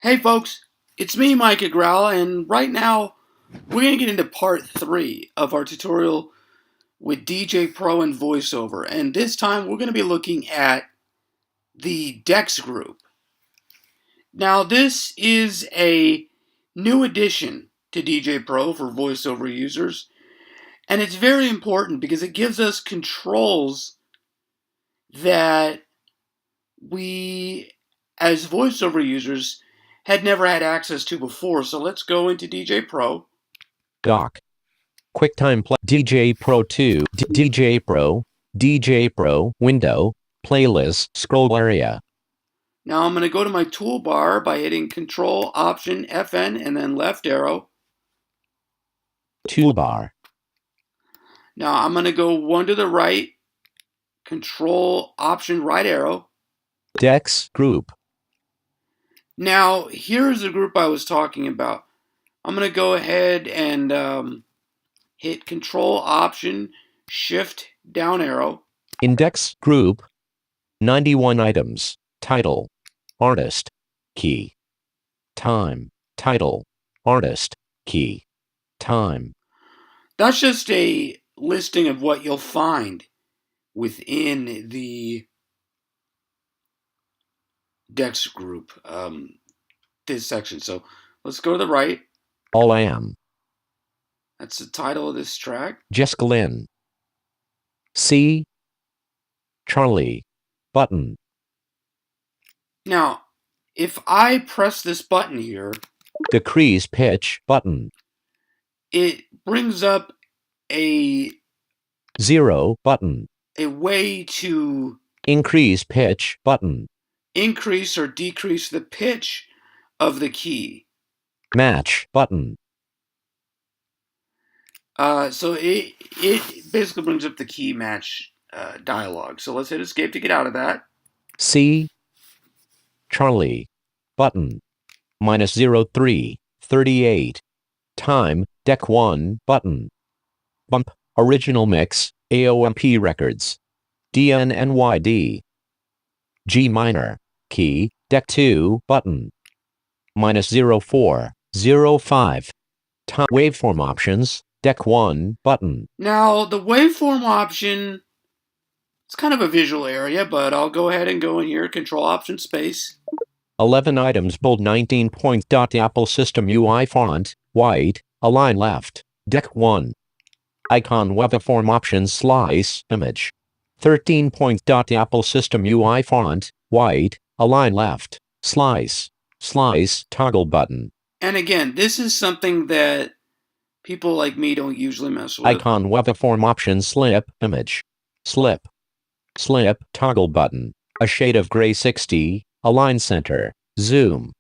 Hey folks, it's me, Mike Agrala, and right now we're going to get into part 3 of our tutorial with Djay Pro and voiceover. And this time we're going to be looking at the Dex group. Now this is a new addition to Djay Pro for voiceover users, and it's very important because it gives us controls that we, as voiceover users, had never had access to before. So let's go into Djay Pro. Dock. QuickTime Play. Djay Pro 2. Djay Pro. Djay Pro. Window. Playlist. Scroll area. Now I'm going to go to my toolbar by hitting Control Option FN and then left arrow. Toolbar. Now I'm going to go one to the right, Control Option right arrow. Dex group. Now here's the group I was talking about. I'm going to go ahead and hit Control Option Shift down arrow. Index group. 91 items. Title. Artist. Key. Time. Title. Artist. Key. Time. That's just a listing of what you'll find within the Dex group, this section. So let's go to the right. All I am. That's the title of this track. Jessica Lynn. C. Charlie. Button. Now, if I press this button here, Decrease pitch button. it brings up a 0 button. a way to Increase pitch button. increase or decrease the pitch of the key. Match button. So it basically brings up the key match dialog. So let's hit escape to get out of that. C. Charlie. Button. -03. 38. Time. Deck 1. Button. Bump. Original mix. AOMP Records. DNNYD. G minor. Key. Deck 2. Button. -04. 05. Time. Waveform options. Deck 1. Button. Now, the waveform option, it's kind of a visual area, but I'll go ahead and go in here, Control Option Space. 11 items, bold 19 points. Apple System UI font, white, align left. Deck 1. Icon waveform options slice image. 13 points. Apple System UI font, white, align left. Slice toggle button. And again, this is something that people like me don't usually mess with. Icon waveform options slip image. Slip toggle button. A shade of gray 60. Align center. Zoom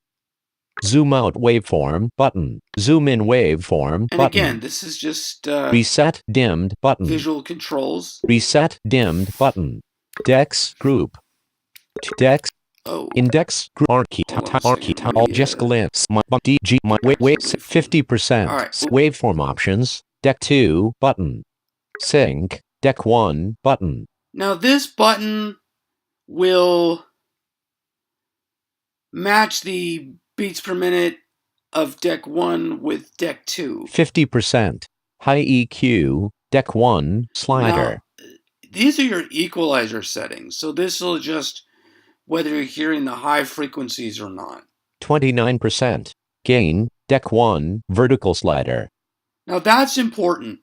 out waveform button. Zoom in waveform and button. Again, this is just reset dimmed button. Visual controls. Reset dimmed button. Dex group. Dex. Oh. Index group. Archie. Jessica Lynn. DG. Wait. 50%. Right. Waveform options. Deck 2 button. Sync. Deck 1 button. Now this button will match the beats per minute of Deck 1 with Deck 2. 50%. High EQ. Deck 1 slider. Now, these are your equalizer settings, so this will adjust whether you're hearing the high frequencies or not. 29%. Gain. Deck 1 vertical slider. Now that's important.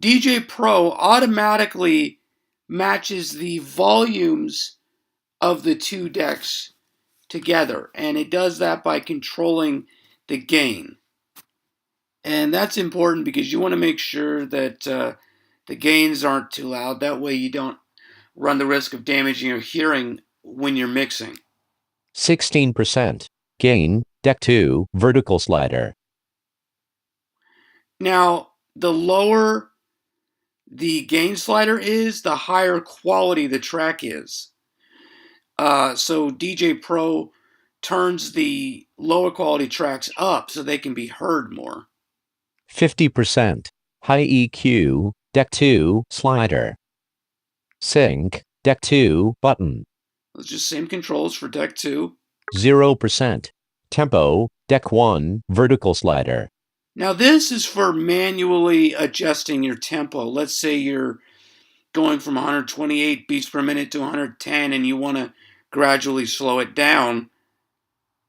Djay Pro automatically matches the volumes of the two decks together, and it does that by controlling the gain. And that's important because you want to make sure that the gains aren't too loud. That way you don't run the risk of damaging your hearing when you're mixing. 16%. Gain. Deck 2 vertical slider. Now, the lower the gain slider is, the higher quality the track is. So Djay Pro turns the lower quality tracks up so they can be heard more. 50%. High EQ. Deck 2 slider. Sync. Deck 2 button. It's just same controls for Deck 2. 0%. Tempo, Deck 1, vertical slider. Now this is for manually adjusting your tempo. Let's say you're going from 128 beats per minute to 110 and you want to gradually slow it down.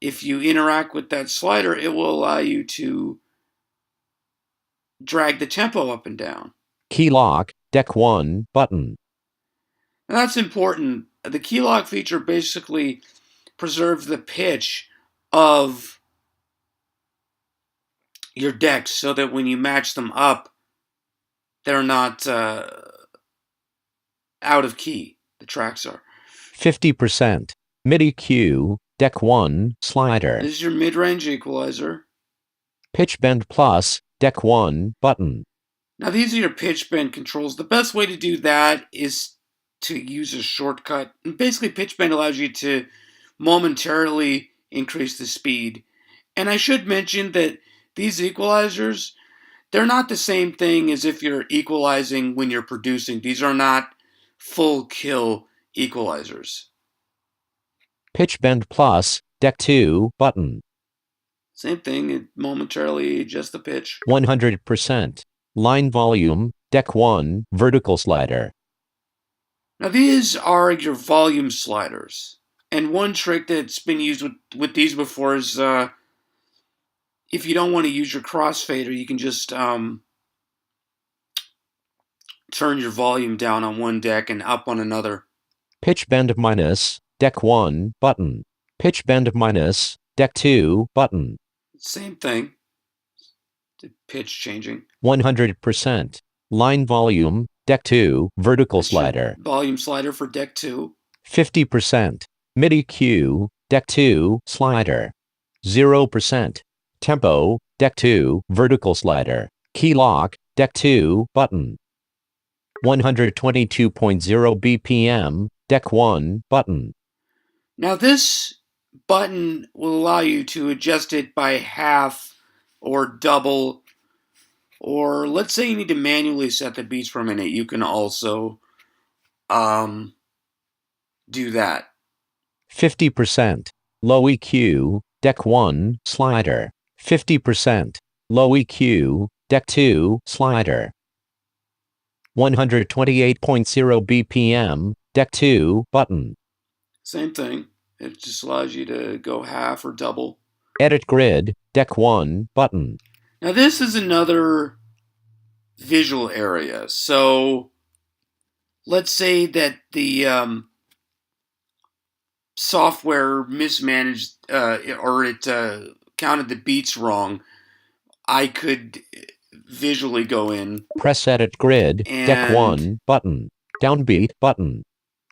If you interact with that slider, it will allow you to drag the tempo up and down. Key lock, Deck 1, button. And that's important. The key lock feature basically preserves the pitch of your decks so that when you match them up, they're not out of key. The tracks are. 50%. MIDI Q, Deck 1, slider. This is your mid-range equalizer. Pitch bend plus, Deck 1, button. Now these are your pitch bend controls. The best way to do that is to use a shortcut. And basically, pitch bend allows you to momentarily increase the speed. And I should mention that these equalizers, they're not the same thing as if you're equalizing when you're producing. These are not full kill equalizers. Pitch bend plus, Deck 2, button. Same thing, it momentarily adjusts the pitch. 100%. Line volume, Deck 1, vertical slider. Now these are your volume sliders. And one trick that's been used with these before is if you don't want to use your crossfader, you can just turn your volume down on one deck and up on another. Pitch bend minus, Deck 1, button. Pitch bend minus, Deck 2, button. Same thing. The pitch changing. 100%. Line volume, Deck 2, vertical slider. Volume slider for deck 2. 50%. MIDI Q, Deck 2, slider. 0%. Tempo, Deck 2, vertical slider. Key lock, Deck 2, button. 122.0 BPM, Deck 1, button. Now this button will allow you to adjust it by half or double, or let's say you need to manually set the beats per minute. You can also do that. 50%. Low EQ, Deck 1, slider. 50%. Low EQ, Deck 2, slider. 128.0 BPM, Deck 2, button. Same thing. It just allows you to go half or double. Edit grid, Deck 1, button. Now this is another visual area. So let's say that the software mismanaged or it counted the beats wrong. I could visually go in. Press edit grid, Deck 1, button. Downbeat, button.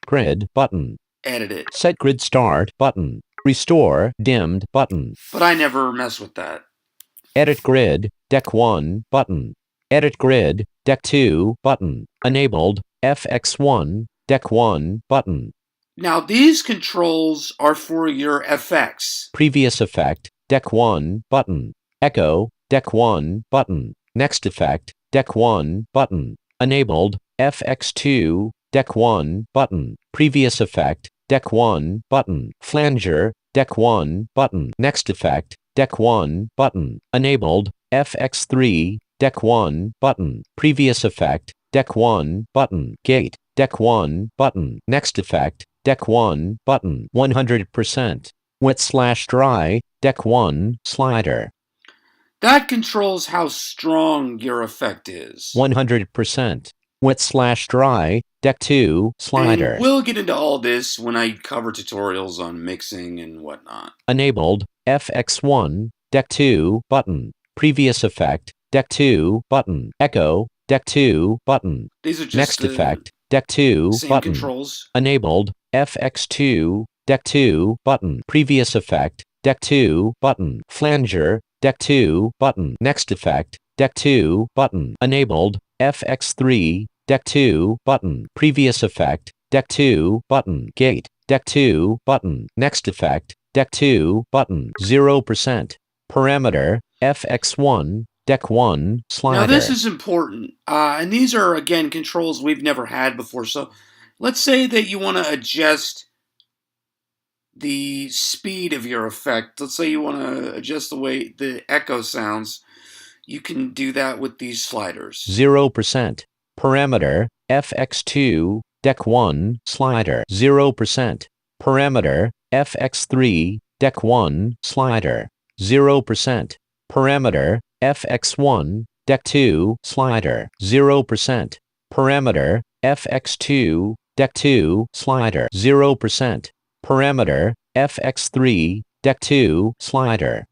Grid, button. Edit it. Set grid start, button. Restore, dimmed, button. But I never mess with that. Edit grid, Deck 1, button. Edit grid, Deck 2, button. Enabled, FX1, Deck 1, button. Now these controls are for your effects. Previous effect, Deck 1, button. Echo, Deck 1, button. Next effect, Deck 1, button. Enabled, FX2, Deck 1, button. Previous effect, Deck 1, button. Flanger, Deck 1, button. Next effect, Deck 1, button. Enabled, FX3, Deck 1, button. Previous effect, Deck 1, button. Gate, Deck 1, button. Next effect, Deck 1, button. 100%. Wet/dry, Deck 1, slider. That controls how strong your effect is. 100%. Wet/dry, Deck 2, slider. And we'll get into all this when I cover tutorials on mixing and whatnot. Enabled, FX1, Deck 2, button. Previous effect, Deck 2, button. Echo, Deck 2, button. These are just Next effect, Deck 2, same button. controls. Enabled, FX2, Deck 2, button. Previous effect, Deck 2, button. Flanger, Deck 2, button. Next effect, Deck 2, button. Enabled, FX3, Deck 2, button. Previous effect, Deck 2, button. Gate, Deck 2, button. Next effect, Deck 2, button. 0%. Parameter, FX1, Deck 1, slider. Now this is important, and these are, again, controls we've never had before. So let's say that you want to adjust the speed of your effect. Let's say you want to adjust the way the echo sounds. You can do that with these sliders. 0%. Parameter, FX2, Deck 1, slider. 0%. Parameter, FX3, Deck 1, slider. 0%. Parameter, FX1, Deck 2, slider. 0%. Parameter, FX2, Deck 2, slider. 0%. Parameter, FX3, Deck 2, slider.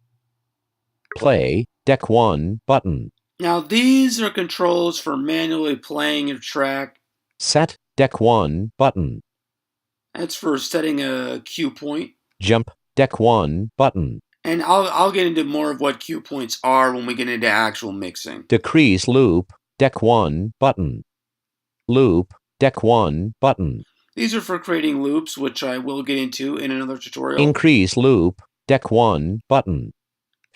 Play, Deck 1, button. Now these are controls for manually playing your track. Set, Deck 1, button. That's for setting a cue point. Jump, Deck 1, button. And I'll get into more of what cue points are when we get into actual mixing. Decrease loop, Deck 1, button. Loop, Deck 1, button. These are for creating loops, which I will get into in another tutorial. Increase loop, Deck 1, button.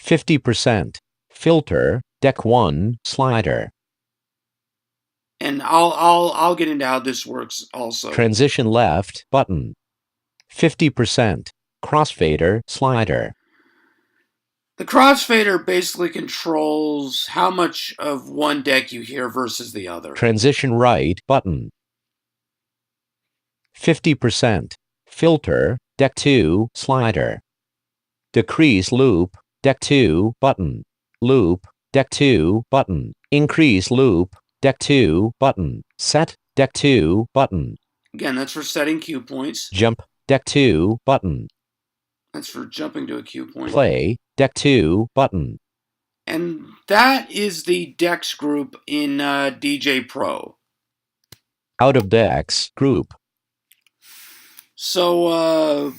50%. Filter, Deck 1, slider. And I'll get into how this works also. Transition left, button. 50%. Crossfader, slider. The crossfader basically controls how much of one deck you hear versus the other. Transition right, button. 50%. Filter, Deck 2, slider. Decrease loop, Deck 2, button. Loop, Deck 2, button. Increase loop, Deck 2, button. Set, Deck 2, button. Again, that's for setting cue points. Jump, Deck 2, button. That's for jumping to a cue point. Play, Deck 2, button. And that is the decks group in Djay Pro. Out of decks group. So,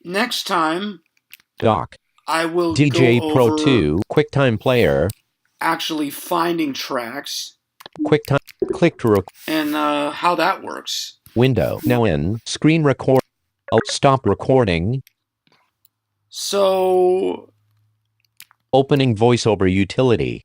next time, Dock. I will Djay go Pro over 2, QuickTime Player. actually finding tracks. QuickTime, click to record. And how that works. Window. Now in, screen record. Oh, stop recording. So, Opening voiceover utility.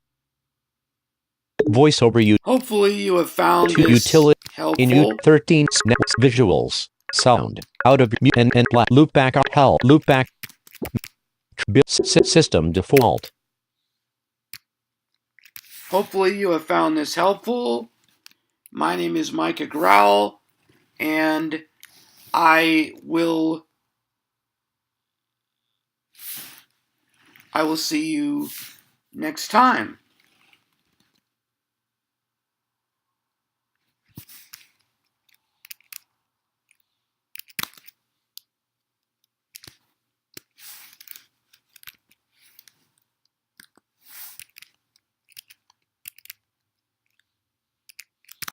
Voiceover hopefully you have found to this utility helpful. in 13 snaps visuals sound out of mute and black loop back up hell loop back system default. Hopefully you have found this helpful. My name is Micah Growl, and I will see you next time.